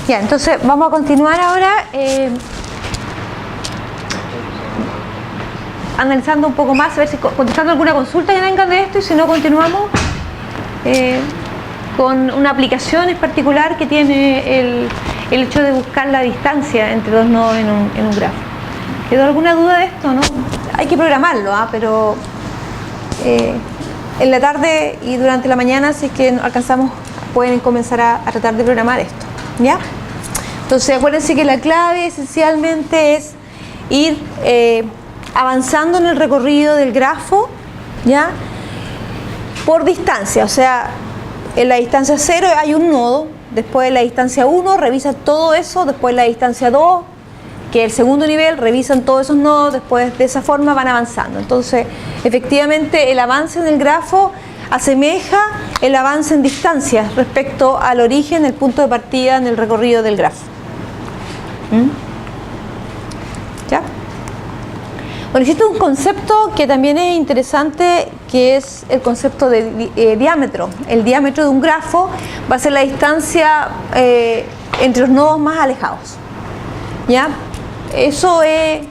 Ya, entonces vamos a continuar ahora analizando un poco más, a ver si contestando alguna consulta que vengan de esto, y si no continuamos con una aplicación en particular que tiene el hecho de buscar la distancia entre dos nodos en un grafo. ¿Quedó alguna duda de esto, no? Hay que programarlo, pero en la tarde y durante la mañana, si es que alcanzamos, pueden comenzar a tratar de programar esto, ¿ya? Entonces acuérdense que la clave esencialmente es ir avanzando en el recorrido del grafo, ¿ya? Por distancia, o sea, en la distancia 0 hay un nodo, después en la distancia 1 revisan todo eso, después en la distancia 2, que es el segundo nivel, revisan todos esos nodos, después de esa forma van avanzando. Entonces, efectivamente, el avance en el grafo asemeja el avance en distancia respecto al origen, el punto de partida en el recorrido del grafo. ¿Ya? Bueno, existe un concepto que también es interesante, que es el concepto de diámetro. El diámetro de un grafo va a ser la distancia entre los nodos más alejados, ¿ya? Eso es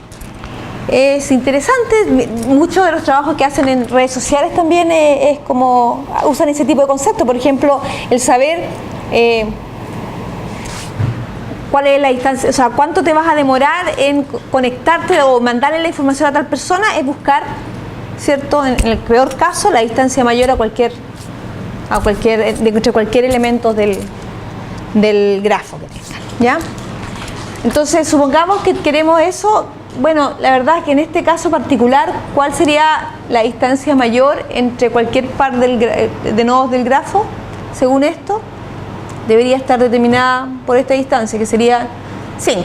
interesante. Muchos de los trabajos que hacen en redes sociales también es como usan ese tipo de concepto. Por ejemplo, el saber cuál es la distancia, o sea, cuánto te vas a demorar en conectarte o mandarle la información a tal persona, es buscar, ¿cierto? En el peor caso, la distancia mayor entre cualquier elemento del grafo que tengan, ¿ya? Entonces, supongamos que queremos eso. Bueno, la verdad es que en este caso particular, ¿cuál sería la distancia mayor entre cualquier par de nodos del grafo? Según esto, debería estar determinada por esta distancia, que sería 5.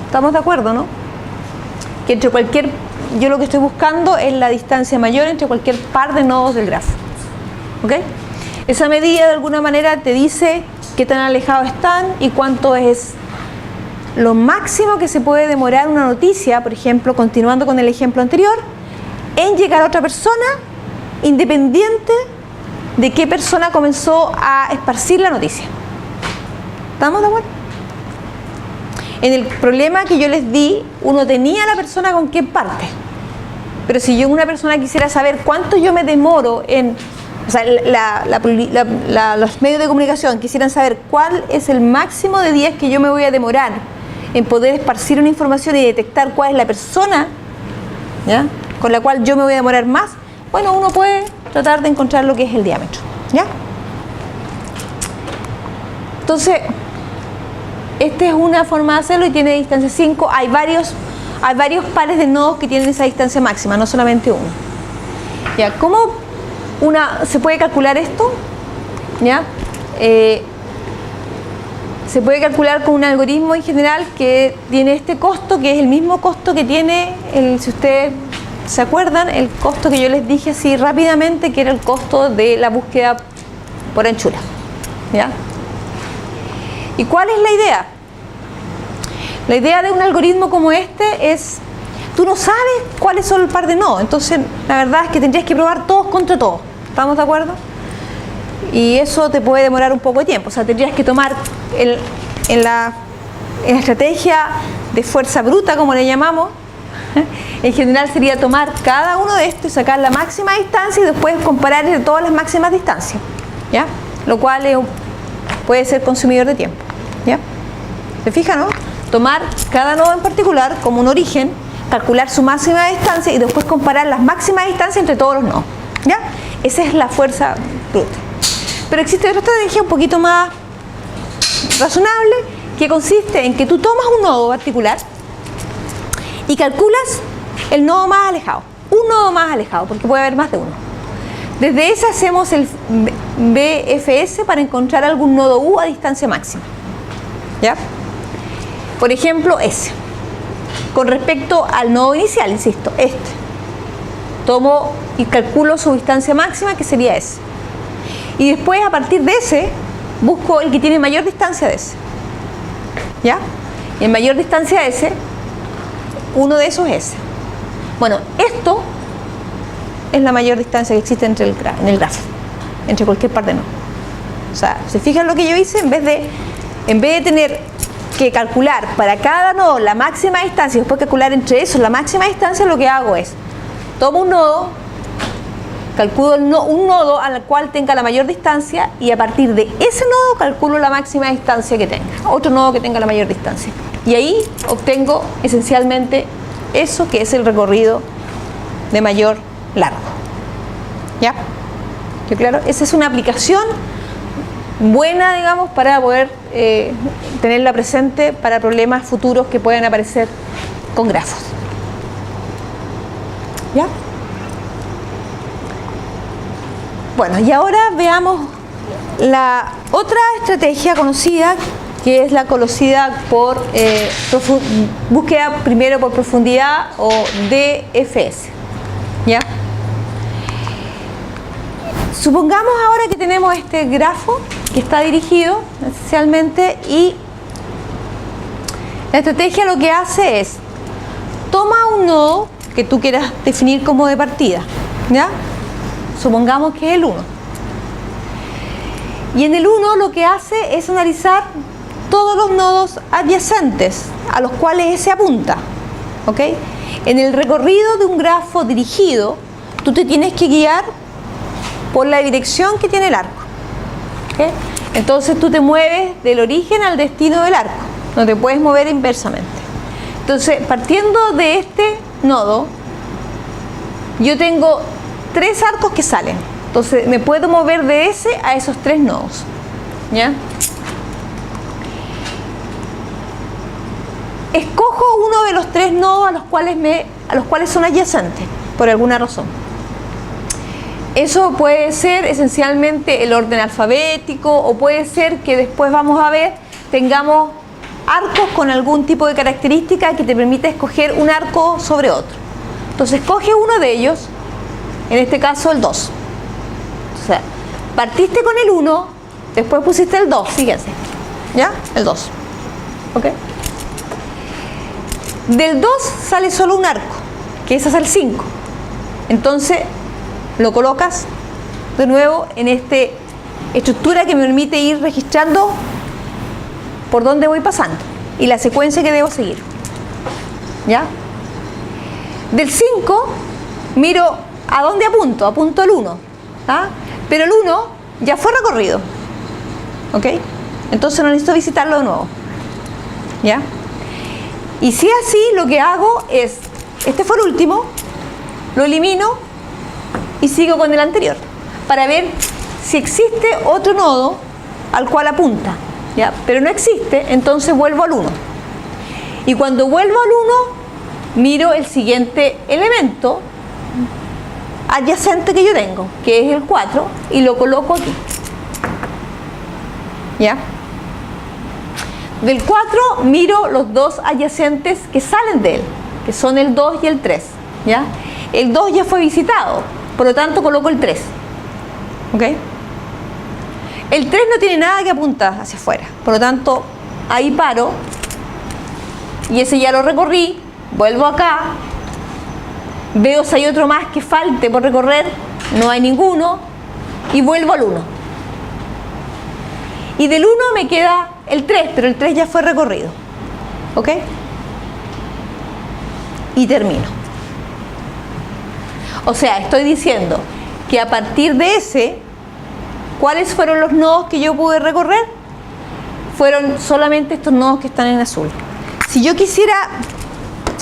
¿Estamos de acuerdo, no? Que entre cualquier, yo lo que estoy buscando es la distancia mayor entre cualquier par de nodos del grafo. ¿Ok? Esa medida de alguna manera te dice qué tan alejados están y cuánto es lo máximo que se puede demorar una noticia, por ejemplo, continuando con el ejemplo anterior, en llegar a otra persona, independiente de qué persona comenzó a esparcir la noticia. ¿Estamos de acuerdo? En el problema que yo les di, uno tenía a la persona con qué parte. Pero si yo, una persona, quisiera saber cuánto yo me demoro en... O sea, los medios de comunicación quisieran saber cuál es el máximo de días que yo me voy a demorar en poder esparcir una información y detectar cuál es la persona, ¿ya?, con la cual yo me voy a demorar más. Bueno, uno puede tratar de encontrar lo que es el diámetro, ¿ya? Entonces, esta es una forma de hacerlo y tiene distancia 5. Hay varios pares de nodos que tienen esa distancia máxima, no solamente uno. ¿Ya? ¿Cómo se puede calcular esto? ¿Ya? Se puede calcular con un algoritmo en general que tiene este costo, que es el mismo costo que tiene, si ustedes se acuerdan, el costo que yo les dije así rápidamente, que era el costo de la búsqueda por anchura, ¿ya? ¿Y cuál es la idea? La idea de un algoritmo como este es, tú no sabes cuáles son el par de nodos, entonces la verdad es que tendrías que probar todos contra todos. ¿Estamos de acuerdo? Y eso te puede demorar un poco de tiempo. O sea, tendrías que tomar en la estrategia de fuerza bruta, como le llamamos, en general sería tomar cada uno de estos y sacar la máxima distancia y después comparar entre todas las máximas distancias, ¿ya? Lo cual puede ser consumidor de tiempo, ¿ya? ¿Se fijan, no? Tomar cada nodo en particular como un origen, calcular su máxima distancia y después comparar las máximas distancias entre todos los nodos, ¿ya? Esa es la fuerza bruta. Pero existe otra estrategia un poquito más razonable, que consiste en que tú tomas un nodo particular y calculas el nodo más alejado, un nodo más alejado, porque puede haber más de uno. Desde ese hacemos el BFS para encontrar algún nodo U a distancia máxima, ¿ya? Por ejemplo, ese. Con respecto al nodo inicial, insisto, tomo y calculo su distancia máxima, que sería ese. Y después, a partir de ese, busco el que tiene mayor distancia de ese, ¿ya? Y en mayor distancia de ese, uno de esos es ese. Bueno, esto es la mayor distancia que existe en el grafo, entre cualquier par de nodos. O sea, ¿se fijan lo que yo hice? En vez de tener que calcular para cada nodo la máxima distancia y después calcular entre esos la máxima distancia, lo que hago es, tomo un nodo, calculo un nodo al cual tenga la mayor distancia y a partir de ese nodo calculo la máxima distancia que tenga, otro nodo que tenga la mayor distancia. Y ahí obtengo esencialmente eso que es el recorrido de mayor largo. ¿Ya? ¿Qué claro? Esa es una aplicación buena, digamos, para poder tenerla presente para problemas futuros que puedan aparecer con grafos. ¿Ya? Bueno, y ahora veamos la otra estrategia conocida, que es la conocida por búsqueda primero por profundidad o DFS. ¿Ya? Supongamos ahora que tenemos este grafo que está dirigido esencialmente y la estrategia lo que hace es toma un nodo que tú quieras definir como de partida, ¿ya? Supongamos que es el 1. Y en el 1 lo que hace es analizar todos los nodos adyacentes a los cuales ese apunta. ¿Ok? En el recorrido de un grafo dirigido, tú te tienes que guiar por la dirección que tiene el arco. ¿Ok? Entonces tú te mueves del origen al destino del arco, no te puedes mover inversamente. Entonces, partiendo de este nodo, yo tengo 3 arcos que salen. Entonces me puedo mover de ese a esos 3 nodos. ¿Ya? Escojo uno de los 3 nodos a los cuales son adyacentes, por alguna razón. Eso puede ser esencialmente el orden alfabético, o puede ser que después vamos a ver, tengamos arcos con algún tipo de característica que te permite escoger un arco sobre otro. Entonces escoge uno de ellos, en este caso el 2. O sea, partiste con el 1, después pusiste el 2, fíjense, ¿ya? El 2. ¿Ok? Del 2 sale solo un arco, que ese es el 5. Entonces lo colocas de nuevo en esta estructura que me permite ir registrando por dónde voy pasando y la secuencia que debo seguir. ¿Ya? Del 5 miro a dónde apunto al 1. ¿Ah? Pero el 1 ya fue recorrido. ¿Ok? Entonces no necesito visitarlo de nuevo. ¿Ya? Y si es así, lo que hago es, este fue el último, lo elimino y sigo con el anterior, para ver si existe otro nodo al cual apunta. ¿Ya? Pero no existe, entonces vuelvo al 1. Y cuando vuelvo al 1, miro el siguiente elemento adyacente que yo tengo, que es el 4, y lo coloco aquí. ¿Ya? Del 4 miro los 2 adyacentes que salen de él, que son el 2 y el 3. ¿Ya? El 2 ya fue visitado, por lo tanto coloco el 3. ¿Ok? El 3 no tiene nada que apuntar hacia afuera, por lo tanto ahí paro y ese ya lo recorrí, vuelvo acá, veo si hay otro más que falte por recorrer, no hay ninguno, y vuelvo al 1. Y del 1 me queda el 3, pero el 3 ya fue recorrido. ¿Ok? Y termino. O sea, estoy diciendo que a partir de ese, ¿cuáles fueron los nodos que yo pude recorrer? Fueron solamente estos nodos que están en azul. Si yo quisiera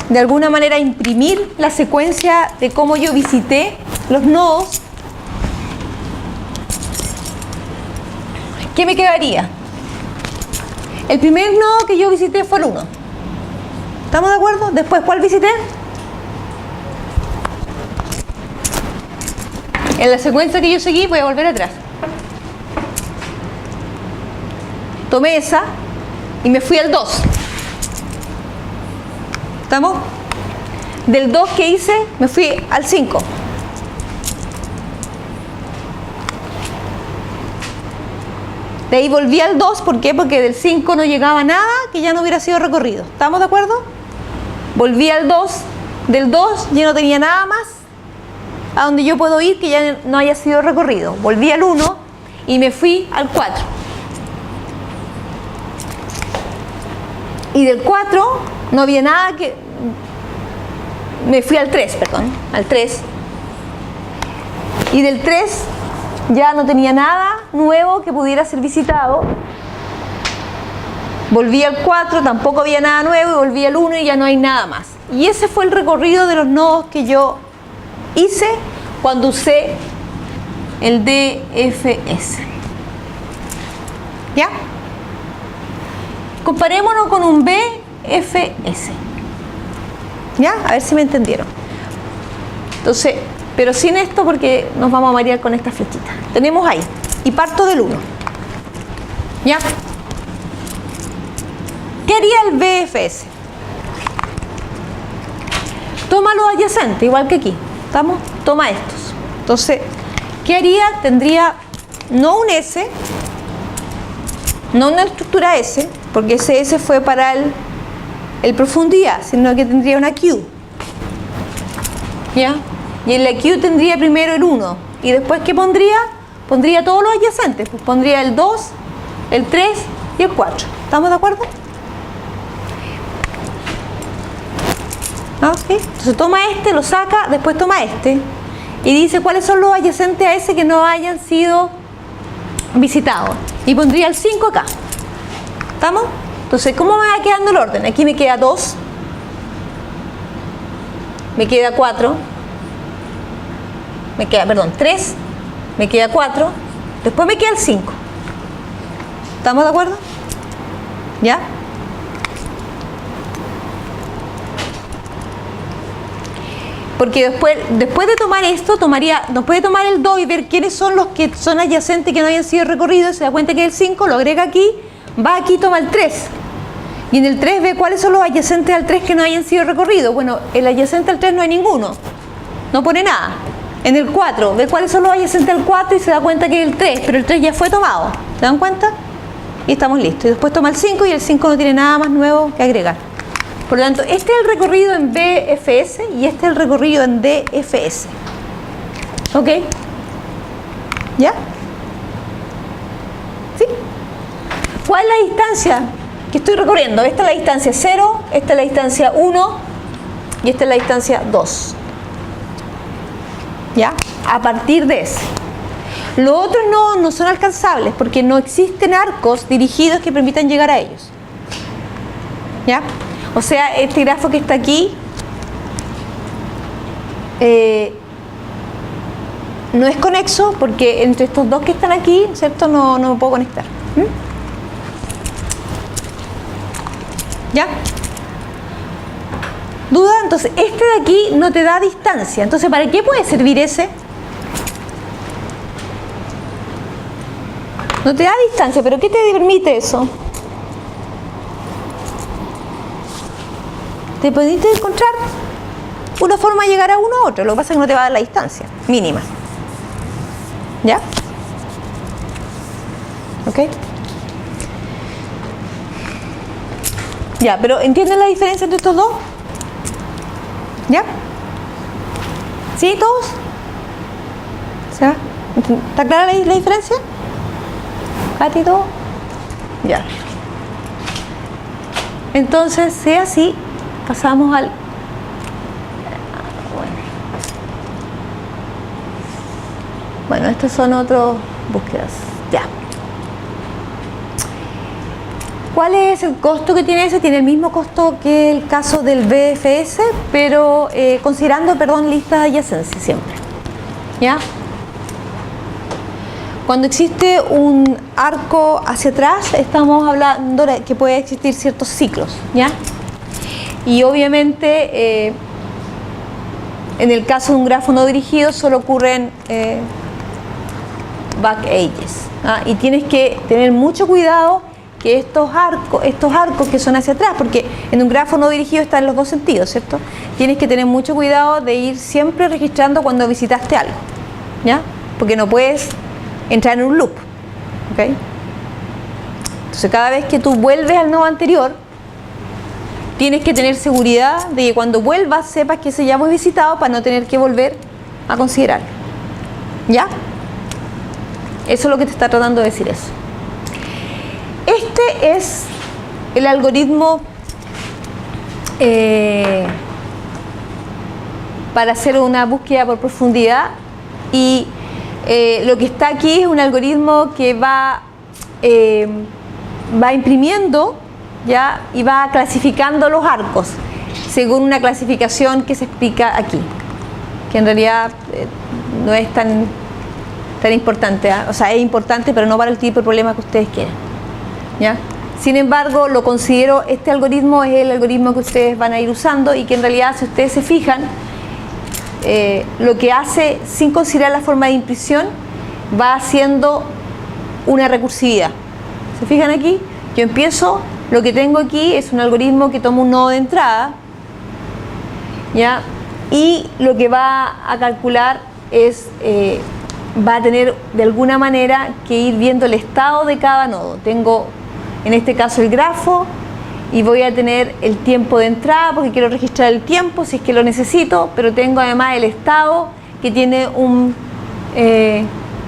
de alguna manera imprimir la secuencia de cómo yo visité los nodos, ¿qué me quedaría? El primer nodo que yo visité fue el 1. ¿Estamos de acuerdo? Después, ¿cuál visité? En la secuencia que yo seguí, voy a volver atrás. Tomé esa y me fui al 2. ¿Estamos? Del 2 que hice, me fui al 5. De ahí volví al 2, ¿por qué? Porque del 5 no llegaba nada que ya no hubiera sido recorrido. ¿Estamos de acuerdo? Volví al 2, del 2 ya no tenía nada más a donde yo puedo ir que ya no haya sido recorrido. Volví al 1 y me fui al 4. Y del 4 no había nada que... Me fui al 3, perdón, al 3. Y del 3 ya no tenía nada nuevo que pudiera ser visitado. Volví al 4, tampoco había nada nuevo, y volví al 1 y ya no hay nada más. Y ese fue el recorrido de los nodos que yo hice cuando usé el DFS. ¿Ya? Comparémonos con un BFS. ¿Ya? A ver si me entendieron. Entonces, pero sin esto porque nos vamos a marear con esta flechita. Tenemos ahí. Y parto del 1. ¿Ya? ¿Qué haría el BFS? Toma los adyacentes, igual que aquí. ¿Estamos? Toma estos. Entonces, ¿qué haría? Tendría no un S, no una estructura S, porque ese S fue para el profundidad, sino que tendría una Q. ¿Ya? Y en la Q tendría primero el 1. ¿Y después qué pondría? Pondría todos los adyacentes. Pues pondría el 2, el 3 y el 4. ¿Estamos de acuerdo? ¿Okay? Entonces toma este, lo saca, después toma este. Y dice cuáles son los adyacentes a ese que no hayan sido visitados. Y pondría el 5 acá. ¿Estamos? Entonces, ¿cómo me va quedando el orden? Aquí me queda 2. Me queda 4. Me queda, perdón, 3. Me queda 4. Después me queda el 5. ¿Estamos de acuerdo? ¿Ya? Porque después de tomar esto, nos puede tomar el 2 y ver quiénes son los que son adyacentes que no hayan sido recorridos. Se da cuenta que es el 5, lo agrega aquí, va aquí, toma el 3. Y en el 3 ve cuáles son los adyacentes al 3 que no hayan sido recorridos. Bueno, el adyacente al 3 no hay ninguno, no pone nada. En el 4 ve cuáles son los adyacentes al 4 y se da cuenta que es el 3, pero el 3 ya fue tomado. ¿Se dan cuenta? Y estamos listos. Y después toma el 5 y el 5 no tiene nada más nuevo que agregar. Por lo tanto, este es el recorrido en BFS y este es el recorrido en DFS. ¿Ok? ¿Ya? ¿Sí? ¿Cuál es la distancia que estoy recorriendo? Esta es la distancia 0, esta es la distancia 1 y esta es la distancia 2. ¿Ya? A partir de ese. Los otros no son alcanzables porque no existen arcos dirigidos que permitan llegar a ellos. ¿Ya? O sea, este grafo que está aquí no es conexo porque entre estos dos que están aquí, ¿cierto? No me puedo conectar. ¿Ya? ¿Duda? Entonces, este de aquí no te da distancia. Entonces, ¿para qué puede servir ese? No te da distancia, pero ¿qué te permite eso? Te permite encontrar una forma de llegar a uno a otro. Lo que pasa es que no te va a dar la distancia mínima. ¿Ya? ¿Ok? Ya, pero ¿entienden la diferencia entre estos dos? ¿Ya? ¿Sí, todos? ¿Sí? ¿Está clara la diferencia? ¿Katy, todo? Ya. Entonces, si es así, pasamos al... Bueno, estas son otras búsquedas. Ya. ¿Cuál es el costo que tiene ese? Tiene el mismo costo que el caso del BFS, pero considerando, listas de adyacencia siempre. ¿Ya? Cuando existe un arco hacia atrás, estamos hablando de que puede existir ciertos ciclos, ¿ya? Y obviamente, en el caso de un grafo no dirigido, solo ocurren back edges, ¿ah? Y tienes que tener mucho cuidado que estos arcos que son hacia atrás, porque en un grafo no dirigido está en los dos sentidos, ¿cierto? Tienes que tener mucho cuidado de ir siempre registrando cuando visitaste algo, ¿ya? Porque no puedes entrar en un loop, ¿ok? Entonces cada vez que tú vuelves al nodo anterior, tienes que tener seguridad de que cuando vuelvas sepas que ese ya fue visitado para no tener que volver a considerarlo. ¿Ya? Eso es lo que te está tratando de decir eso. Este es el algoritmo para hacer una búsqueda por profundidad, y lo que está aquí es un algoritmo que va imprimiendo, ¿ya? Y va clasificando los arcos según una clasificación que se explica aquí, que en realidad no es tan importante, ¿eh? O sea, es importante, pero no para el tipo de problema que ustedes quieren, ¿ya? Sin embargo, lo considero, este algoritmo es el algoritmo que ustedes van a ir usando, y que en realidad, si ustedes se fijan, lo que hace, sin considerar la forma de impresión, va haciendo una recursividad. ¿Se fijan aquí? Yo empiezo, lo que tengo aquí es un algoritmo que toma un nodo de entrada, ¿ya? Y lo que va a calcular es, va a tener de alguna manera que ir viendo el estado de cada nodo. Tengo, en este caso, el grafo, y voy a tener el tiempo de entrada porque quiero registrar el tiempo si es que lo necesito, pero tengo además el estado que tiene un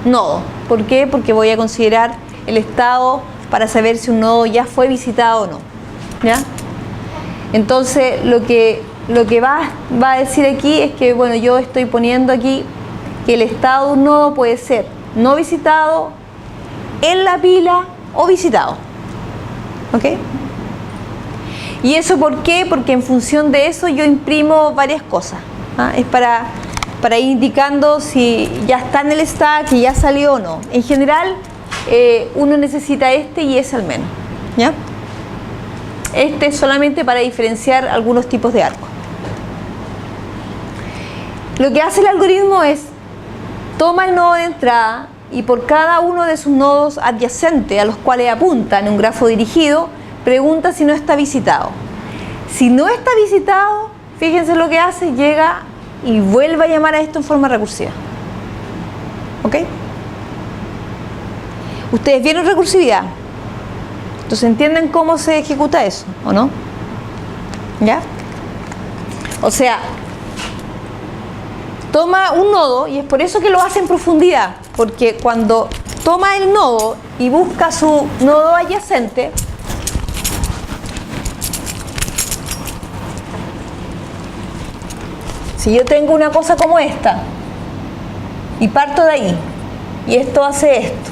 nodo. ¿Por qué? Porque voy a considerar el estado para saber si un nodo ya fue visitado o no, ¿ya? Entonces lo que va a decir aquí es que, bueno, yo estoy poniendo aquí que el estado de un nodo puede ser no visitado, en la pila o visitado, ¿ok? ¿Y eso por qué? Porque en función de eso yo imprimo varias cosas, ¿ah? Es para ir indicando si ya está en el stack, y ya salió o no. En general, uno necesita este y ese al menos, ¿ya? Este es solamente para diferenciar algunos tipos de arcos. Lo que hace el algoritmo es, toma el nodo de entrada y por cada uno de sus nodos adyacentes a los cuales apunta en un grafo dirigido, pregunta si no está visitado. Si no está visitado, fíjense lo que hace, llega y vuelve a llamar a esto en forma recursiva. ¿Ok? Ustedes vieron recursividad. Entonces entienden cómo se ejecuta eso, ¿o no? ¿Ya? O sea, toma un nodo, y es por eso que lo hace en profundidad, porque cuando toma el nodo y busca su nodo adyacente, si yo tengo una cosa como esta y parto de ahí, y esto hace esto,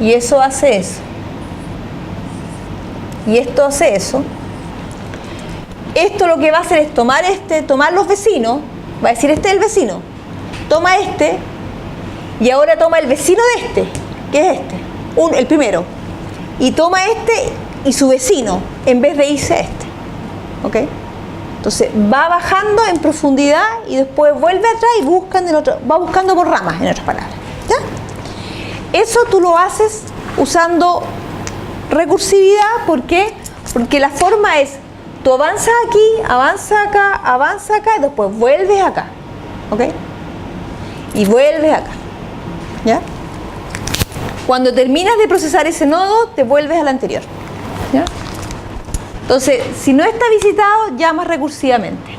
y eso hace eso, y esto hace eso, esto lo que va a hacer es tomar los vecinos, va a decir este es el vecino, toma este, y ahora toma el vecino de este, que es este, el primero, y toma este y su vecino, en vez de irse a este, ¿ok? Entonces va bajando en profundidad y después vuelve atrás y va buscando por ramas, en otras palabras, ¿ya? Eso tú lo haces usando recursividad. ¿Por qué? Porque la forma es, tú avanzas aquí, avanza acá y después vuelves acá, ¿ok? Y vuelves acá, ¿ya? Cuando terminas de procesar ese nodo, te vuelves al anterior, ¿ya? Entonces, si no está visitado, llamas recursivamente.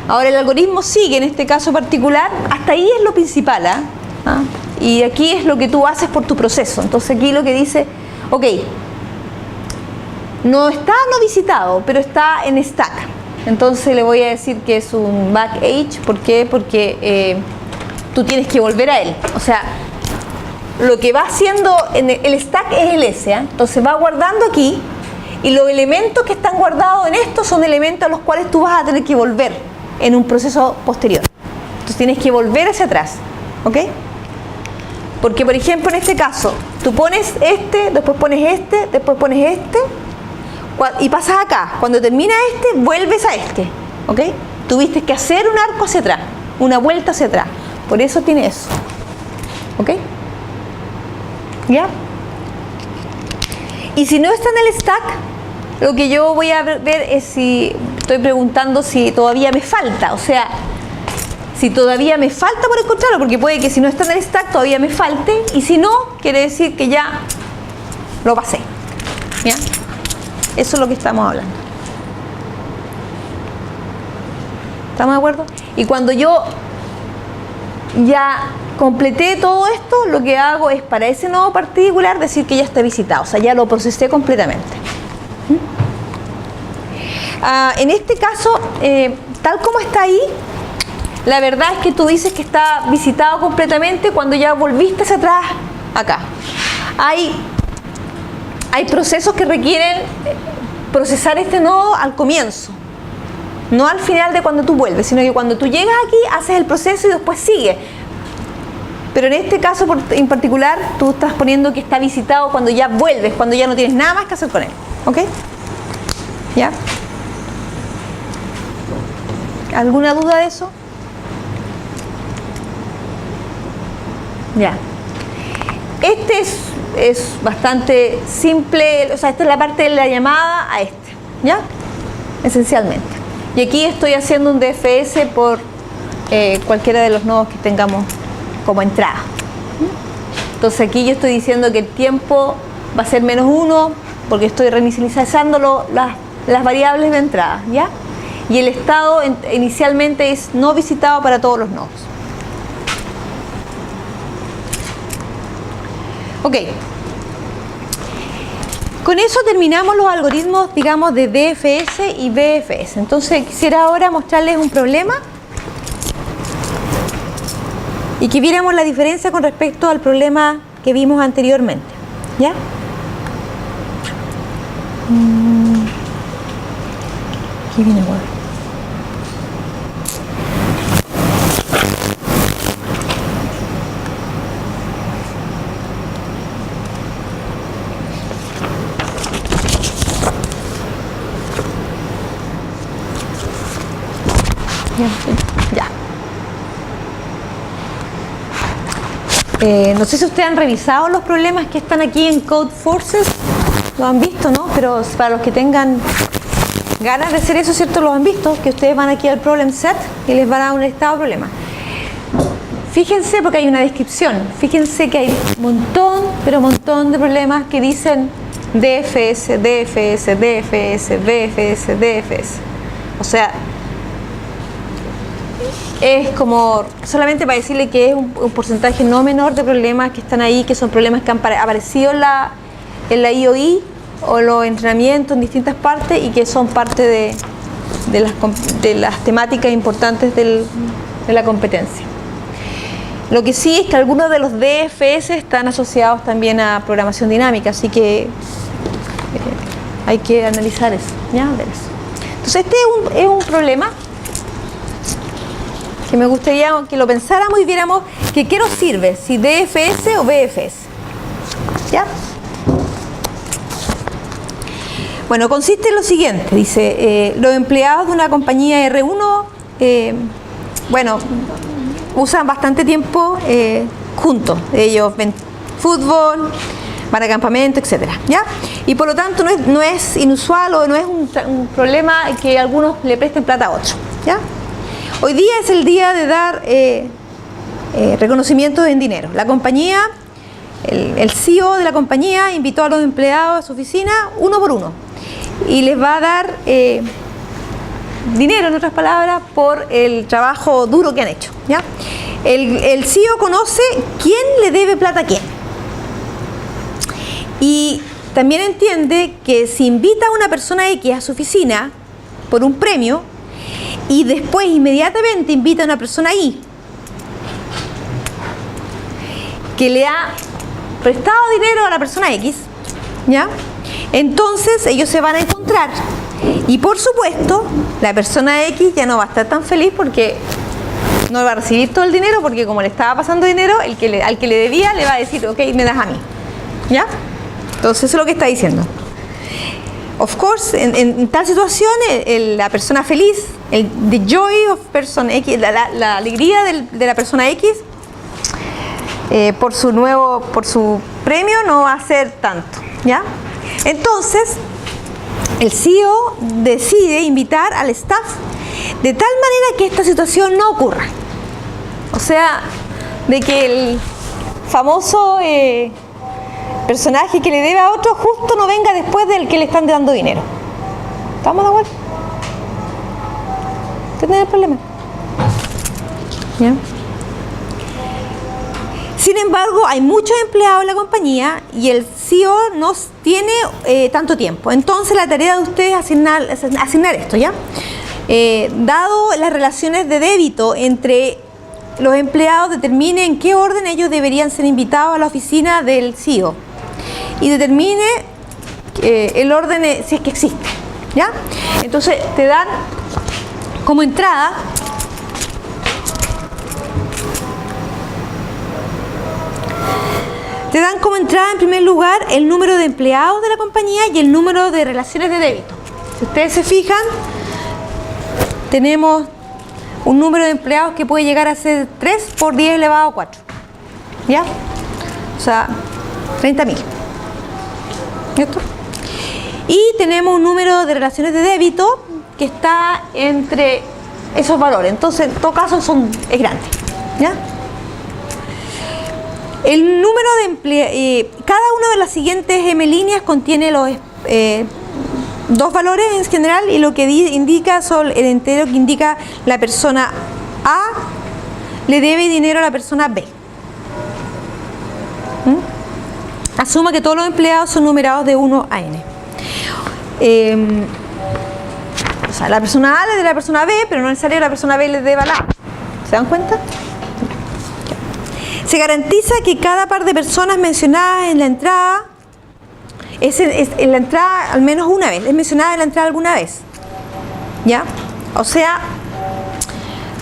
Ahora el algoritmo sigue, en este caso particular, hasta ahí es lo principal, ¿eh? ¿Ah? Y aquí es lo que tú haces por tu proceso. Entonces aquí lo que dice, ok, no visitado, pero está en stack. Entonces le voy a decir que es un back age. ¿Por qué? Porque tú tienes que volver a él. O sea, lo que va haciendo en el stack es el S, ¿eh? Entonces va guardando aquí, y los elementos que están guardados en esto son elementos a los cuales tú vas a tener que volver en un proceso posterior. Entonces tienes que volver hacia atrás, ¿ok? Porque, por ejemplo, en este caso, tú pones este, después pones este, después pones este, y pasas acá. Cuando termina este, vuelves a este, ¿ok? Tuviste que hacer un arco hacia atrás, una vuelta hacia atrás. Por eso tiene eso, ¿ok? ¿Ya? Y si no está en el stack, lo que yo voy a ver es si estoy preguntando si todavía me falta, o sea, si todavía me falta por encontrarlo, porque puede que si no está en el stack todavía me falte, y si no, quiere decir que ya lo pasé, ¿ya? Eso es lo que estamos hablando. ¿Estamos de acuerdo? Y cuando yo ya completé todo esto, lo que hago es para ese nodo particular decir que ya está visitado, o sea, ya lo procesé completamente. En este caso, tal como está ahí, la verdad es que tú dices que está visitado completamente cuando ya volviste hacia atrás acá. Hay procesos que requieren procesar este nodo al comienzo, no al final de cuando tú vuelves, sino que cuando tú llegas aquí haces el proceso y después sigue. Pero en este caso en particular tú estás poniendo que está visitado cuando ya vuelves, cuando ya no tienes nada más que hacer con él. ¿Ok? ¿Ya? ¿Alguna duda de eso? Ya. Este es bastante simple, o sea, esta es la parte de la llamada a este, ¿ya? Esencialmente. Y aquí estoy haciendo un DFS por cualquiera de los nodos que tengamos como entrada. Entonces aquí yo estoy diciendo que el tiempo va a ser -1 porque estoy reinicializando las variables de entrada, ¿ya? Y el estado inicialmente es no visitado para todos los nodos. Ok. Con eso terminamos los algoritmos, digamos, de DFS y BFS. Entonces quisiera ahora mostrarles un problema y que viéramos la diferencia con respecto al problema que vimos anteriormente. ¿Ya? Aquí viene Word. Ya. No sé si ustedes han revisado los problemas que están aquí en Codeforces. Lo han visto, ¿no? Pero para los que tengan ganas de hacer eso, ¿cierto? Lo han visto, que ustedes van aquí al Problem Set y les va a dar un listado de problemas. Fíjense, porque hay una descripción, fíjense que hay un montón, pero un montón de problemas que dicen DFS, DFS, DFS, DFS, DFS. O sea, es como solamente para decirle que es un porcentaje no menor de problemas que están ahí, que son problemas que han aparecido en la IOI o los entrenamientos en distintas partes y que son parte de las temáticas importantes de la competencia. Lo que sí es que algunos de los DFS están asociados también a programación dinámica, así que hay que analizar eso, ¿ya? Ver eso. Entonces este es un problema que me gustaría que lo pensáramos y viéramos que qué nos sirve, si DFS o BFS. ¿Ya? Bueno, consiste en lo siguiente, dice, los empleados de una compañía R1, usan bastante tiempo juntos. Ellos ven fútbol, van a campamento, etc. ¿Ya? Y por lo tanto no es inusual o no es un problema que algunos le presten plata a otros. ¿Ya? Hoy día es el día de dar reconocimientos en dinero. La compañía, el CEO de la compañía invitó a los empleados a su oficina uno por uno y les va a dar dinero, en otras palabras, por el trabajo duro que han hecho. ¿Ya? El CEO conoce quién le debe plata a quién y también entiende que si invita a una persona X a su oficina por un premio y después inmediatamente invita a una persona Y que le ha prestado dinero a la persona X, ¿ya? Entonces ellos se van a encontrar y por supuesto la persona X ya no va a estar tan feliz porque no va a recibir todo el dinero, porque como le estaba pasando dinero, al que le debía le va a decir, ok, me das a mí, ¿ya? Entonces eso es lo que está diciendo. Of course, en tal situación, la persona feliz, the joy of person X, la alegría de la persona X por su premio no va a ser tanto, ¿ya? Entonces, el CEO decide invitar al staff de tal manera que esta situación no ocurra. O sea, de que el famoso personaje que le debe a otro justo no venga después del que le están dando dinero. ¿Estamos de acuerdo? ¿Entienden el problema? ¿Ya? Sin embargo, hay muchos empleados en la compañía y el CEO no tiene tanto tiempo. Entonces, la tarea de ustedes es asignar esto, ¿ya? Dado las relaciones de débito entre los empleados, determine en qué orden ellos deberían ser invitados a la oficina del CEO y determine el orden si es que existe, ¿ya? Entonces, te dan como entrada en primer lugar el número de empleados de la compañía y el número de relaciones de débito. Si ustedes se fijan, tenemos un número de empleados que puede llegar a ser 3 por 10 elevado a 4, ¿ya? O sea, 30.000. ¿Cierto? Y tenemos un número de relaciones de débito que está entre esos valores. Entonces, en todo caso, es grande, ¿ya? El número de empleados, cada una de las siguientes M líneas contiene los dos valores en general, y lo que indica son el entero que indica la persona A le debe dinero a la persona B. Asuma que todos los empleados son numerados de 1 a n. O sea, la persona A le debe a la persona B, pero no es necesario que la persona B le deba a la A. ¿Se dan cuenta? Se garantiza que cada par de personas mencionadas en la entrada en la entrada al menos una vez, es mencionada en la entrada alguna vez, ¿ya? O sea,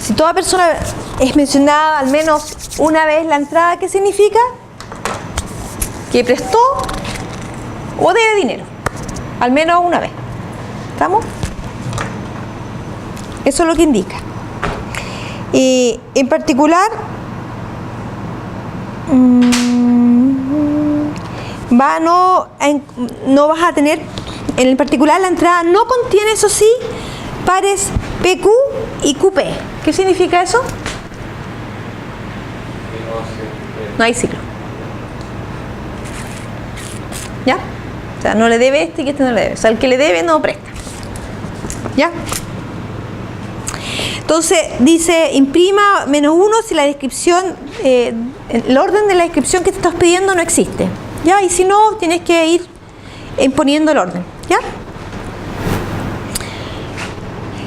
si toda persona es mencionada al menos una vez en la entrada, ¿qué significa? Que prestó o debe dinero, al menos una vez. ¿Estamos? Eso es lo que indica. Y en particular, no vas a tener, en particular la entrada no contiene, eso sí, pares PQ y QP. ¿Qué significa eso? No hay ciclo. ¿Ya? O sea, no le debe este y este no le debe. O sea, el que le debe no presta. ¿Ya? Entonces dice, imprima -1 si la descripción, el orden de la descripción que te estás pidiendo no existe, ¿ya? Y si no, tienes que ir imponiendo el orden, ¿ya?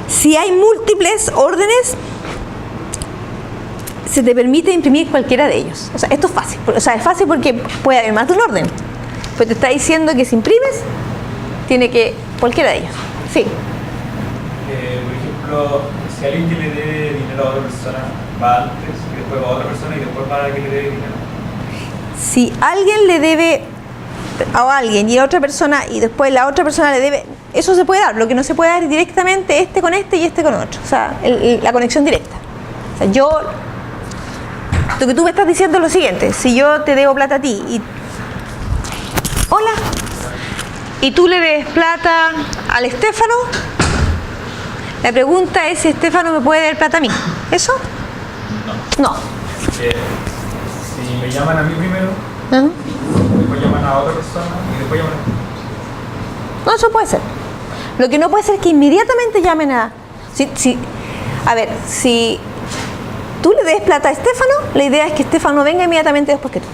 Si hay múltiples órdenes, se te permite imprimir cualquiera de ellos. O sea, esto es fácil. O sea, es fácil porque puede haber más de un orden. Pues te está diciendo que si imprimes, tiene que cualquiera de ellos. Sí. Por ejemplo, si alguien que le debe dinero a otra persona va antes y después va a otra persona y después va a la que le debe dinero. Si alguien le debe a alguien y a otra persona y después la otra persona le debe, eso se puede dar. Lo que no se puede dar es directamente este con este y este con otro. O sea, la conexión directa. O sea, lo que tú me estás diciendo es lo siguiente: si yo te debo plata a ti y hola, y tú le debes plata al Estefano, la pregunta es si Estefano me puede dar plata a mí. ¿Eso? No. Si me llaman a mí primero, después llaman a otra persona y después llaman a mí. No, eso puede ser. Lo que no puede ser es que inmediatamente llamen a... A ver, si tú le des plata a Estefano, la idea es que Estefano venga inmediatamente después que tú.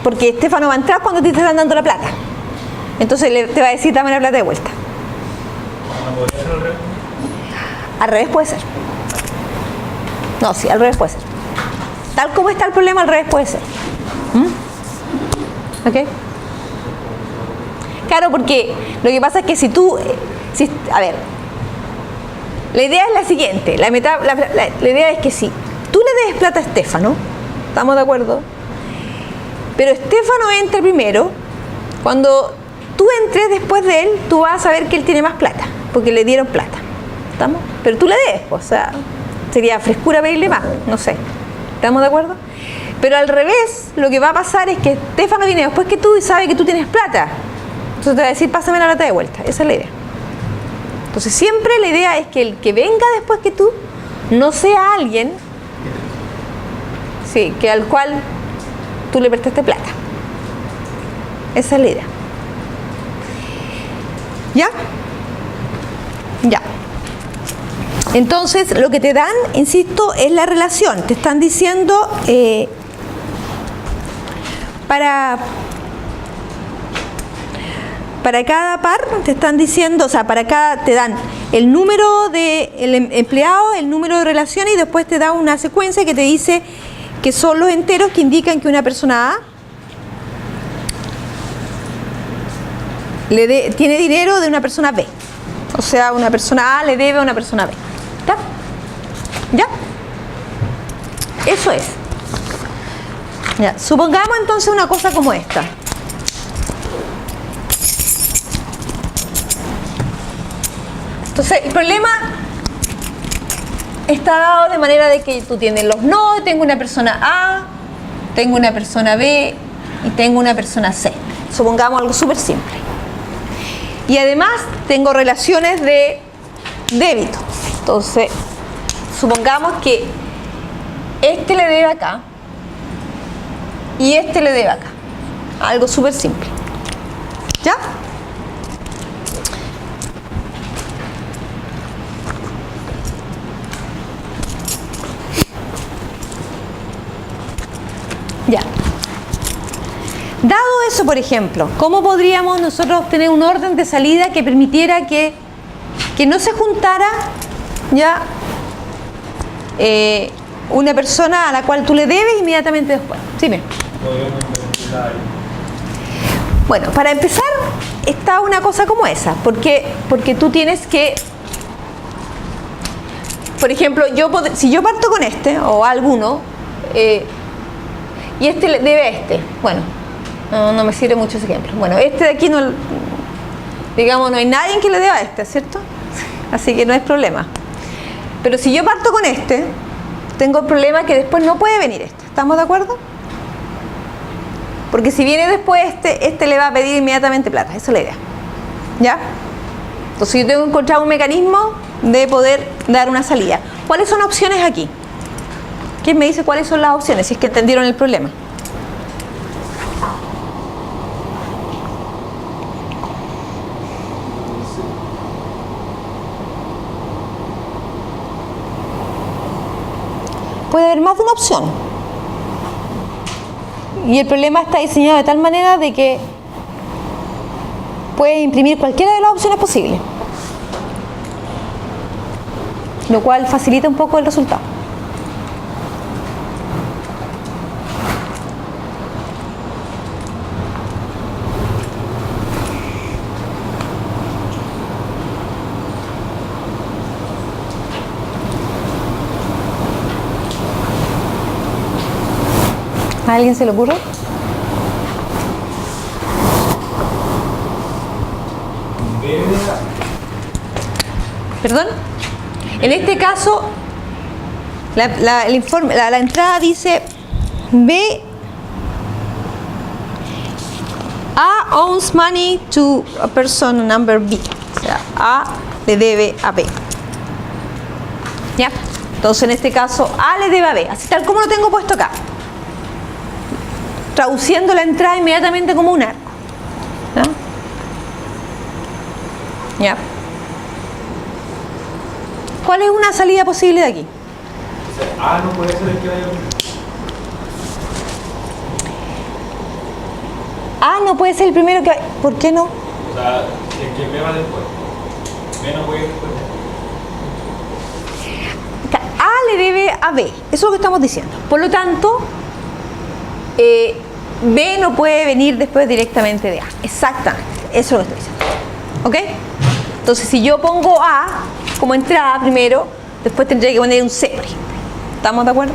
Porque Estefano va a entrar cuando te están dando la plata. Entonces te va a decir, dame la plata de vuelta. ¿No podría ser al revés? Al revés puede ser. No, sí, al revés puede ser. Tal como está el problema, al revés puede ser. ¿Ok? Claro, porque lo que pasa es que si tú... a ver, la idea es la siguiente. La idea es que si tú le des plata a Estefano, ¿estamos de acuerdo? Pero Estefano entra primero, cuando tú entres después de él, tú vas a saber que él tiene más plata, porque le dieron plata. ¿Estamos? Pero tú le debes, o sea, sería frescura pedirle más, no sé. ¿Estamos de acuerdo? Pero al revés, lo que va a pasar es que Estefano viene después que tú y sabe que tú tienes plata. Entonces te va a decir, pásame la plata de vuelta. Esa es la idea. Entonces siempre la idea es que el que venga después que tú no sea alguien, sí, que al cual tú le prestaste plata. Esa es la idea. ¿Ya? Ya. Entonces, lo que te dan, insisto, es la relación. Te están diciendo para cada par te están diciendo, o sea, para cada te dan el número del empleado, el número de relaciones y después te da una secuencia que te dice que son los enteros que indican que una persona A tiene dinero de una persona B. O sea, una persona A le debe a una persona B. ¿Ya? ¿Ya? Eso es. Ya. Supongamos entonces una cosa como esta. Entonces, el problema está dado de manera de que tú tienes los nodos, tengo una persona A, tengo una persona B y tengo una persona C. Supongamos algo súper simple. Y además tengo relaciones de débito. Entonces, supongamos que este le debe acá y este le debe acá. Algo súper simple. ¿Ya? Ya. Dado eso, por ejemplo, ¿cómo podríamos nosotros obtener un orden de salida que permitiera que no se juntara ya una persona a la cual tú le debes inmediatamente después? Dime. Bueno, para empezar está una cosa como esa, porque tú tienes que, por ejemplo, si yo parto con este o alguno y este le debe a este, bueno, no me sirve mucho ese ejemplo. Bueno, este de aquí no, digamos, no hay nadie que le deba a este, ¿cierto? Así que no es problema. Pero si yo parto con este, tengo el problema que después no puede venir este. ¿Estamos de acuerdo? Porque si viene después este le va a pedir inmediatamente plata. Esa es la idea. ¿Ya? Entonces yo tengo que encontrar un mecanismo de poder dar una salida. ¿Cuáles son opciones aquí? ¿Quién me dice cuáles son las opciones? Si es que entendieron el problema. Puede haber más de una opción. Y el problema está diseñado de tal manera de que puedes imprimir cualquiera de las opciones posibles. Lo cual facilita un poco el resultado. ¿A alguien se le ocurre? ¿Perdón? En este caso, la entrada dice B. A owes money to a person number B. O sea, A le debe a B. ¿Ya? Entonces, en este caso, A le debe a B. Así tal como lo tengo puesto acá. Traduciendo la entrada inmediatamente como un arco. ¿No? ¿Ya? ¿Cuál es una salida posible de aquí? A no puede ser el que vaya primero. A no puede ser el primero que vaya. ¿Por qué no? O sea, el que B va después. B no puede ir después. A le debe a B. Eso es lo que estamos diciendo. Por lo tanto, B no puede venir después directamente de A. Exactamente. Eso es lo que estoy diciendo. ¿Ok? Entonces, si yo pongo A como entrada primero, después tendría que poner un C, por ejemplo. ¿Estamos de acuerdo?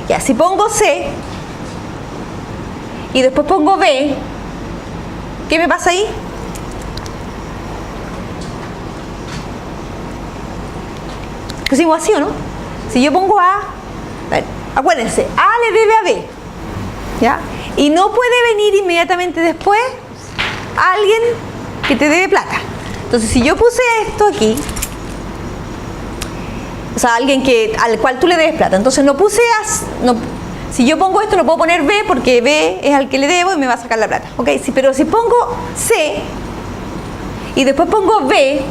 Ya, si pongo C y después pongo B, ¿qué me pasa ahí? Pusimos así, ¿o no? Si yo pongo A, acuérdense, A le debe a B, ¿ya? Y no puede venir inmediatamente después alguien que te debe plata. Entonces, si yo puse esto aquí, o sea, alguien al cual tú le debes plata, entonces no puse si yo pongo esto no puedo poner B porque B es al que le debo y me va a sacar la plata, ¿ok? Pero si pongo C y después pongo B,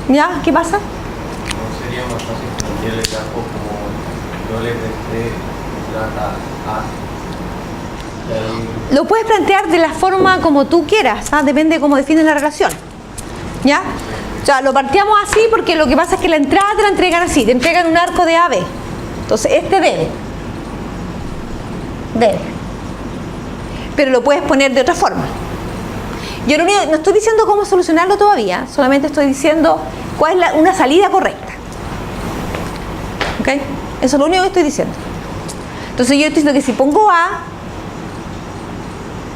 ¿ya? ¿Qué pasa? ¿No sería más fácil plantear el campo como yo le presté plata Lo puedes plantear de la forma como tú quieras, ¿ah? Depende de cómo defines la relación. ¿Ya? O sea, lo partíamos así porque lo que pasa es que la entrada te la entregan así, te entregan un arco de AB. Entonces, este debe. Debe. Pero lo puedes poner de otra forma. Yo no estoy diciendo cómo solucionarlo todavía, solamente estoy diciendo cuál es una salida correcta. ¿Ok? Eso es lo único que estoy diciendo. Entonces yo estoy diciendo que si pongo A,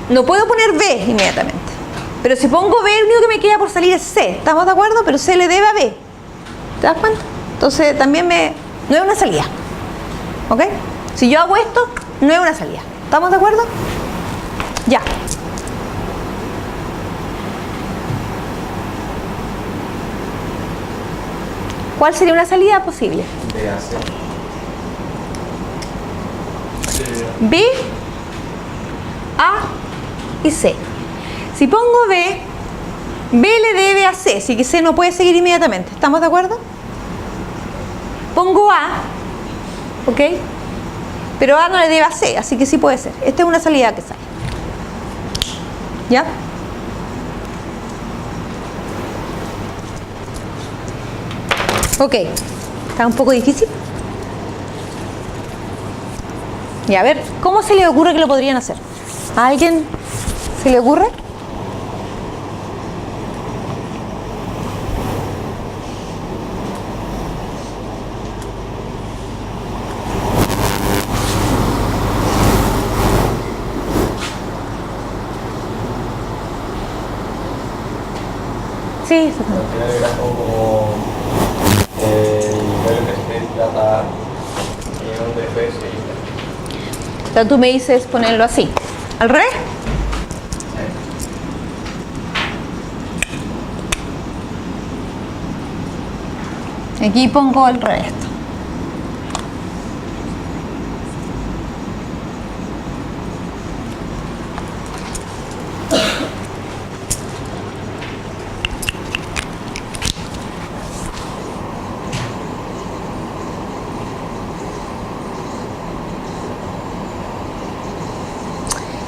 no puedo poner B inmediatamente. Pero si pongo B, lo único que me queda por salir es C. ¿Estamos de acuerdo? Pero C le debe a B. ¿Te das cuenta? Entonces también no es una salida. ¿Ok? Si yo hago esto, no es una salida. ¿Estamos de acuerdo? Ya. ¿Cuál sería una salida posible? De hacer. B, A y C. Si pongo B, B le debe a C, así que C no puede seguir inmediatamente. ¿Estamos de acuerdo? Pongo A, ¿ok? Pero A no le debe a C, así que sí puede ser. Esta es una salida que sale. ¿Ya? Ok. Está un poco difícil. Y a ver, ¿cómo se le ocurre que lo podrían hacer? ¿A alguien se le ocurre? Sí, Al final era como el que se trata un DFS y o sea, tú me dices ponerlo así. ¿Al revés? Aquí pongo al revés.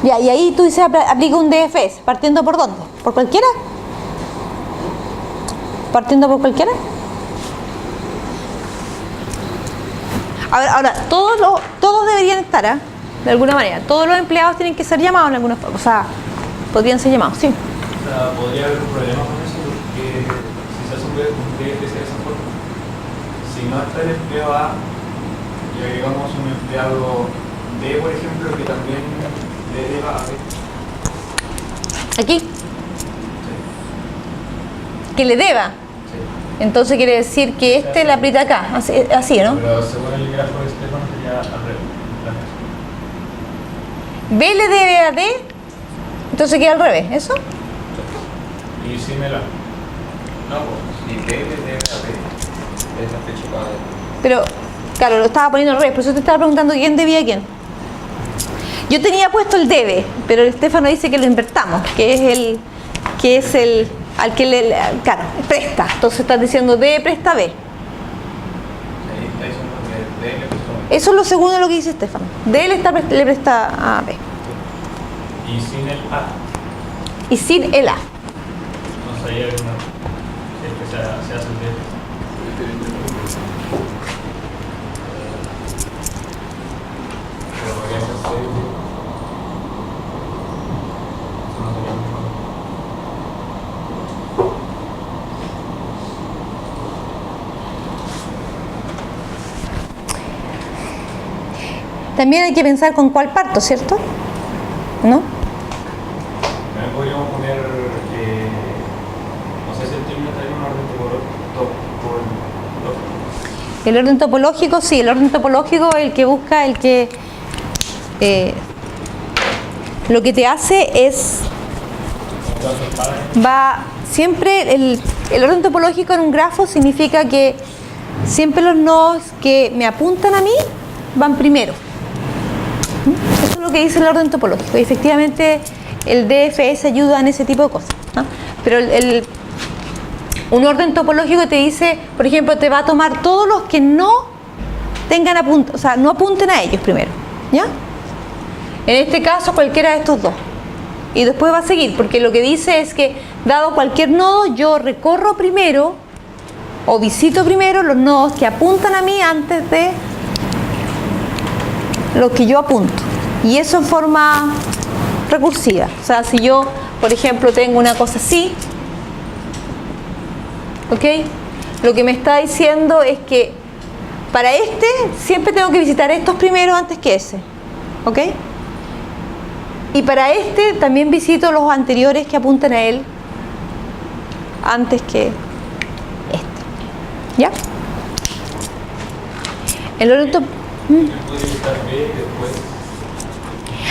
Ya, y ahí tú dices aplica un DFS. ¿Partiendo por dónde? ¿Por cualquiera? ¿Partiendo por cualquiera? Ahora todos deberían estar, ¿eh? De alguna manera. Todos los empleados tienen que ser llamados en alguna forma. O sea, podrían ser llamados, sí. O sea, podría haber un problema con eso porque si se hace un DFS de esa forma, si no está el empleo A y agregamos un empleado B, por ejemplo, que también le deba a B. Aquí. Sí. Que le deba. Sí. Entonces quiere decir que este le aprieta acá. Así, ¿no? Pero según el grafo de Stefano sería al revés. B le debe a D. Entonces queda al revés. ¿Eso? Y sin el A. no, pues, si B le debe a B, es la fecha para D. Pero, claro, lo estaba poniendo al revés. Por eso te estaba preguntando quién debía a quién. Yo tenía puesto el debe, pero el Stefano dice que lo invertamos, que es el al que claro, presta. Entonces estás diciendo D presta B. Ahí está diciendo que D le prestó a B. Eso es lo segundo de lo que dice Stefano. D le presta a B. Y sin el A. Y sin el A. Entonces ahí hay una. Es que se hace el D. Pero podría ser C. Eso no sería muy malo. También hay que pensar con cuál parto, ¿cierto? ¿No? También podríamos poner, no sé si el término está en un orden topológico. El orden topológico, sí, el orden topológico es el que busca, lo que te hace es, va siempre, el orden topológico en un grafo significa que siempre los nodos que me apuntan a mí van primero. Eso es lo que dice el orden topológico. Y efectivamente el DFS ayuda en ese tipo de cosas, ¿no? Pero un orden topológico te dice, por ejemplo, te va a tomar todos los que no tengan o sea, no apunten a ellos primero, ¿ya? En este caso, cualquiera de estos dos. Y después va a seguir, porque lo que dice es que, dado cualquier nodo, yo recorro primero o visito primero los nodos que apuntan a mí antes de los que yo apunto. Y eso en forma recursiva. O sea, si yo, por ejemplo, tengo una cosa así, ¿ok? Lo que me está diciendo es que para este siempre tengo que visitar estos primero antes que ese, ¿ok? Y para este también visito los anteriores que apuntan a él antes que este. ¿Ya? El orden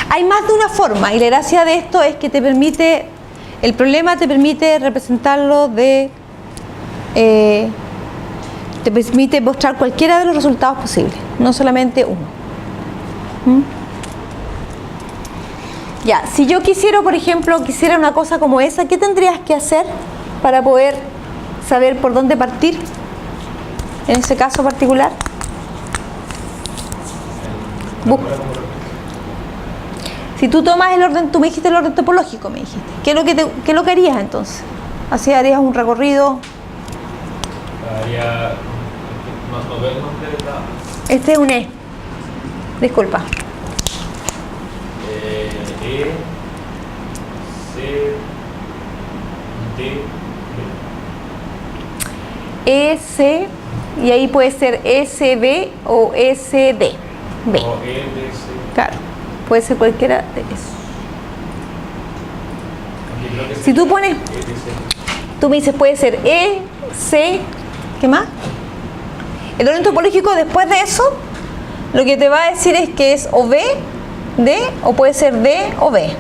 hay más de una forma, y la gracia de esto es que te permite, el problema te permite representarlo de, te permite mostrar cualquiera de los resultados posibles, no solamente uno. Ya, si yo quisiera, por ejemplo, quisiera una cosa como esa, ¿qué tendrías que hacer para poder saber por dónde partir en ese caso particular? Si tú tomas el orden, tú me dijiste el orden topológico, me dijiste. ¿Qué es lo que harías entonces? Así harías un recorrido. Haría, no veo el nombre de la... Este es un E. Disculpa. E, C, D, B. E, C, y ahí puede ser S, B o S, D. B. O E, D, C. Claro, puede ser cualquiera de esos. Si tú pones, tú me dices, puede ser E, C, ¿qué más? El orden topológico después de eso, lo que te va a decir es que es o B, D, o puede ser D o B.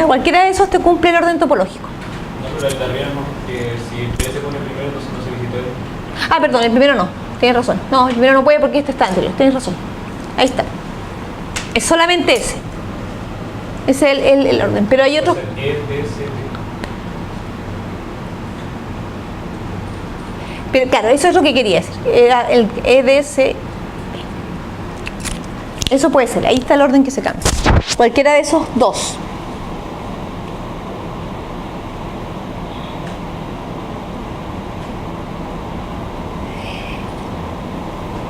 Cualquiera de esos te cumple el orden topológico. No, pero el de arriba no, que si B se pone primero, entonces no se visitó él. Ah, perdón, el primero no, tienes razón. No, el primero no puede porque este está entre los, tienes razón. Ahí está. Es solamente ese. Ese es el orden, pero hay otros. E, D, C, D. Pero claro, eso es lo que quería decir. Era el EDC. Eso puede ser, ahí está el orden que se cambia. Cualquiera de esos dos.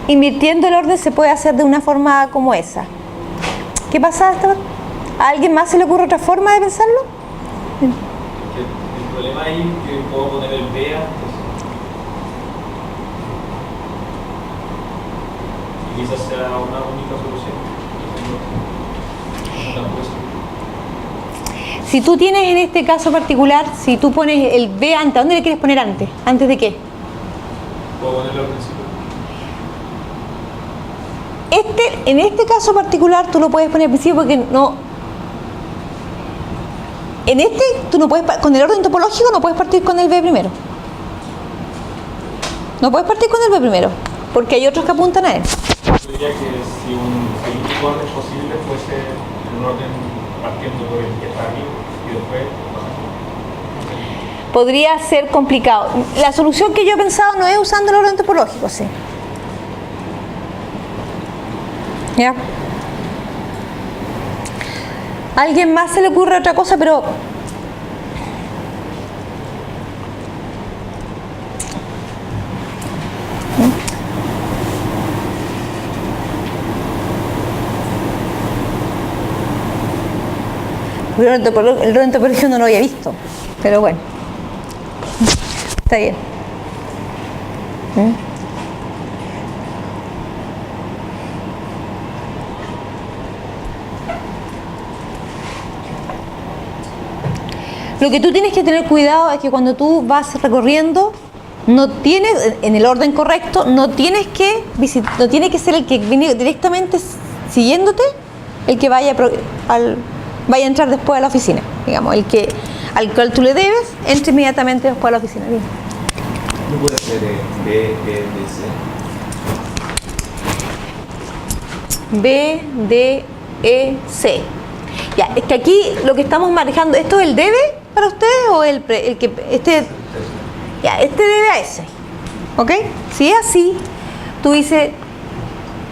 Invirtiendo el orden se puede hacer de una forma como esa. ¿Qué pasa, Esteban? ¿A alguien más se le ocurre otra forma de pensarlo? El problema ahí es que puedo poner el B antes. Y quizás sea una única solución. Si tú tienes en este caso particular, si tú pones el B antes, ¿dónde le quieres poner antes? ¿Antes de qué? Puedo ponerlo al principio. En este caso particular tú lo puedes poner al principio porque no. En este tú no puedes, con el orden topológico no puedes partir con el B primero. No puedes partir con el B primero, porque hay otros que apuntan a él. Yo diría que si el único orden posible fuese un orden partiendo por el que está aquí y después Podría ser complicado. La solución que yo he pensado no es usando el orden topológico, sí. ¿Ya? ¿A alguien más se le ocurre otra cosa? Pero el orden topológico no lo había visto, pero bueno, está bien. Lo que tú tienes que tener cuidado es que cuando tú vas recorriendo, no tienes, en el orden correcto, no tiene que ser el que viene directamente siguiéndote, el que vaya a entrar después a la oficina, digamos, al cual tú le debes, entre inmediatamente después a la oficina. Bien. ¿No puede ser B, D, C? B, D, E, C. Ya, es que aquí lo que estamos manejando, ¿esto es el debe para ustedes o el que este? Ya, este debe a ese. ¿Ok? Si es así, tú dices,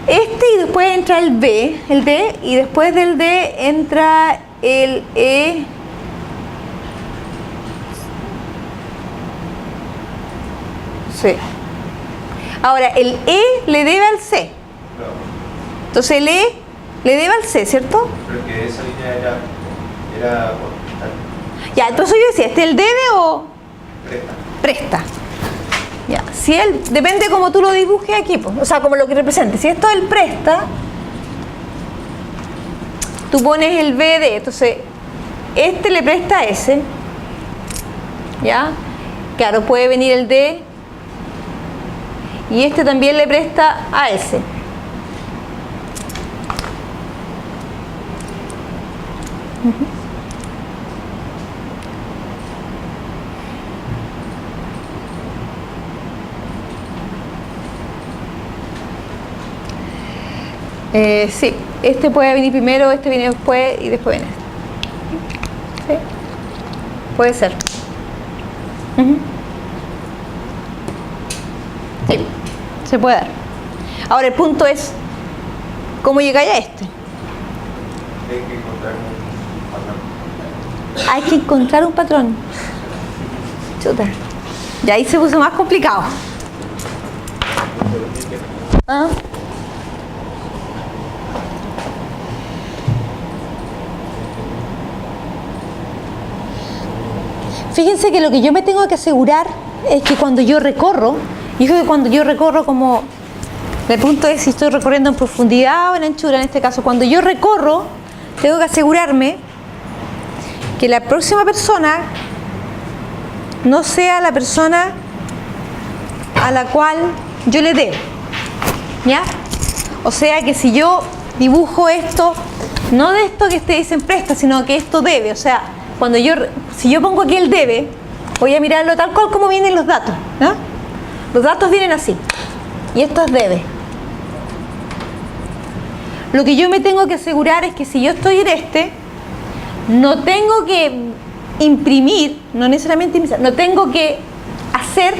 este y después entra el B, el D, y después del D entra el E. Sí. Ahora, el E le debe al C. Claro. Entonces el E le debe al C, ¿cierto? Pero que esa línea era por Ya, entonces yo decía, ¿este el debe o presta. presta? Ya, si él, depende como tú lo dibujes aquí, pues, o sea, como lo que represente. Si esto es el presta, tú pones el BD, entonces este le presta a ese, ¿ya? Claro, puede venir el D y este también le presta a ese. Sí, este puede venir primero, este viene después y después viene este. ¿Sí? Puede ser. Sí, se puede dar. Ahora el punto es, ¿cómo llegáis a este? Hay que encontrar un patrón. Hay que encontrar un patrón. Chuta. Y ahí se puso más complicado. ¿Ah? Fíjense que lo que yo me tengo que asegurar es que cuando yo recorro, y digo que cuando yo recorro como, el punto es si estoy recorriendo en profundidad o en anchura, en este caso, cuando yo recorro, tengo que asegurarme que la próxima persona no sea la persona a la cual yo le debo, ¿ya? O sea que si yo dibujo esto, no de esto que ustedes dicen presta, sino que esto debe, o sea, si yo pongo aquí el debe, voy a mirarlo tal cual como vienen los datos, ¿no? Los datos vienen así, y esto es debe. Lo que yo me tengo que asegurar es que si yo estoy en este, no tengo que imprimir, no necesariamente imprimir, no tengo que hacer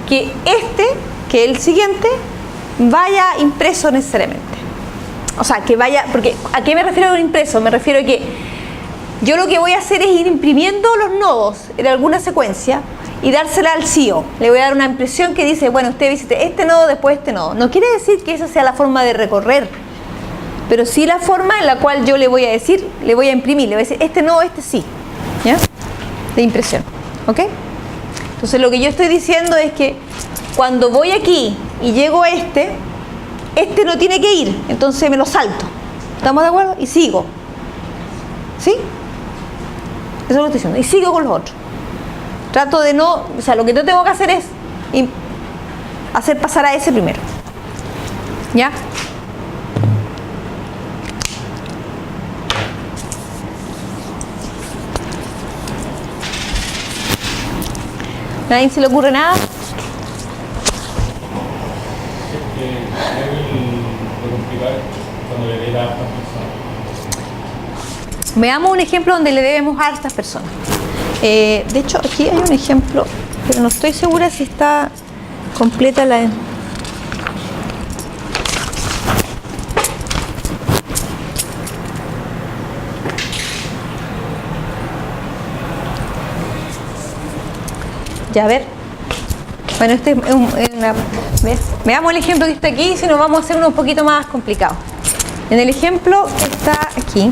que este, que el siguiente, vaya impreso necesariamente. O sea, que vaya, porque ¿a qué me refiero con impreso? Me refiero a que yo lo que voy a hacer es ir imprimiendo los nodos en alguna secuencia y dársela al CEO. Le voy a dar una impresión que dice, bueno, usted visite este nodo, después este nodo. No quiere decir que esa sea la forma de recorrer, pero sí la forma en la cual yo le voy a decir, le voy a imprimir, le voy a decir, este nodo, este sí, ¿ya? De impresión, ¿ok? Entonces lo que yo estoy diciendo es que cuando voy aquí y llego a este no tiene que ir, entonces me lo salto. ¿Estamos de acuerdo? Y sigo. ¿Sí? Eso es lo que estoy diciendo. Y sigo con los otros. Trato de no, o sea, lo que yo tengo que hacer es hacer pasar a ese primero. ¿Ya? ¿Nadie se le ocurre nada? Cuando le dé a estas personas. Veamos un ejemplo donde le debemos a estas personas. De hecho, aquí hay un ejemplo, pero no estoy segura si está completa la... Ya, a ver. Bueno, este es una... ¿Ves? Veamos el ejemplo que está aquí, si no vamos a hacer uno un poquito más complicado. En el ejemplo que está aquí,